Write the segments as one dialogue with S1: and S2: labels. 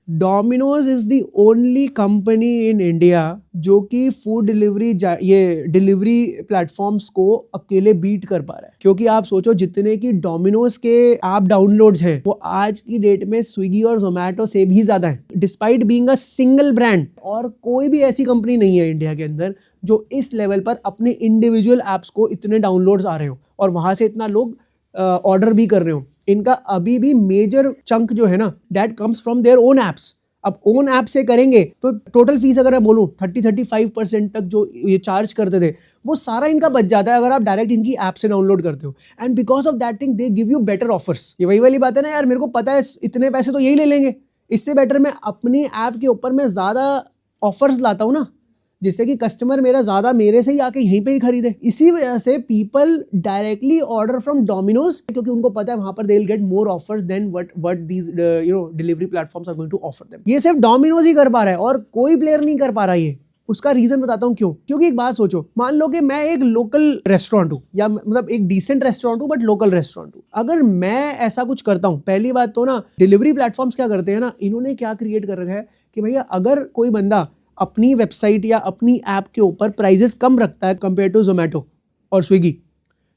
S1: Domino's is the only company in India जो कि food delivery ये डिलीवरी प्लेटफॉर्म्स को अकेले बीट कर पा रहा है। क्योंकि आप सोचो जितने की डोमिनोज के ऐप डाउनलोड्स हैं वो आज की डेट में स्विगी और जोमैटो से भी ज्यादा है, despite being a single brand. और कोई भी ऐसी कंपनी नहीं है इंडिया के अंदर जो इस लेवल पर अपने इंडिविजुअल एप्स को इतने डाउनलोड्स आ रहे हो और वहां से इतना लोग ऑर्डर भी कर रहे हो। इनका अभी भी मेजर चंक जो है ना that comes from their own apps. अब ओन ऐप से करेंगे तो टोटल फीस अगर मैं बोलूं 30-35% तक जो ये चार्ज करते थे वो सारा इनका बच जाता है अगर आप डायरेक्ट इनकी ऐप से डाउनलोड करते हो। And because of that thing they give you better offers. ये वही वाली बात है ना यार, मेरे को पता है इतने पैसे तो यही ले लेंगे, इससे बेटर मैं अपनी ऐप के ऊपर मैं ज्यादा ऑफर्स लाता हूँ ना, जिससे कि कस्टमर मेरा ज्यादा मेरे से ही आके यहीं पे ही खरीदे। इसी वजह से people directly order from Domino's क्योंकि उनको पता है वहां पर they will get more offers than what these delivery platforms are going to offer them. ये सिर्फ डोमिनोज ही कर पा रहा है और कोई प्लेयर नहीं कर पा रहा ये। उसका रीजन बताता हूँ क्यों। क्योंकि एक बात सोचो, मान लो कि मैं एक लोकल रेस्टोरेंट हूँ या मतलब एक डिसेंट रेस्टोरेंट हूँ बट लोकल रेस्टोरेंट हूँ। अगर मैं ऐसा कुछ करता हूँ, पहली बात तो ना डिलीवरी प्लेटफॉर्म्स क्या करते हैं ना, इन्होंने क्या क्रिएट कर रखा है कि भैया अगर कोई बंदा अपनी वेबसाइट या अपनी ऐप के ऊपर प्राइजेस कम रखता है कंपेयर टू जोमेटो और स्विगी,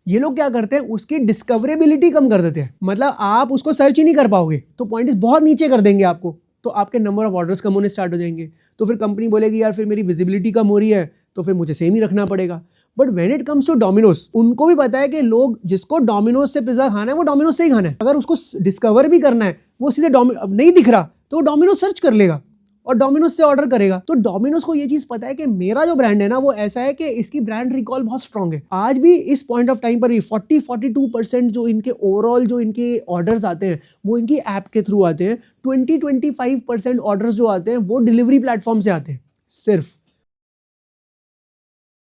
S1: ये लोग क्या करते हैं उसकी डिस्कवरेबिलिटी कम कर देते हैं। मतलब आप उसको सर्च ही नहीं कर पाओगे तो पॉइंट बहुत नीचे कर देंगे आपको, तो आपके नंबर ऑफ ऑर्डर्स कम होने स्टार्ट हो जाएंगे। तो फिर कंपनी बोलेगी यार फिर मेरी विजिबिलिटी कम हो रही है तो फिर मुझे सेम ही रखना पड़ेगा। But when it comes to Domino's, उनको भी पता है कि लोग जिसको डोमिनोज से पिज्जा खाना है वो डोमिनोज से ही खाना है। अगर उसको डिस्कवर भी करना है वो सीधे नहीं दिख रहा तो वो डोमिनोज सर्च कर लेगा और डोमिनोज से ऑर्डर करेगा। तो डोमिनोज को ये चीज पता है कि मेरा जो ब्रांड है ना वो ऐसा है कि इसकी ब्रांड रिकॉल बहुत स्ट्रांग है। आज भी इस पॉइंट ऑफ टाइम पर भी 40-42% जो इनके ओवरऑल जो इनके ऑर्डर्स आते हैं वो इनकी ऐप के थ्रू आते हैं। 20-25% ऑर्डर्स जो आते हैं वो डिलीवरी प्लेटफॉर्म से आते हैं सिर्फ।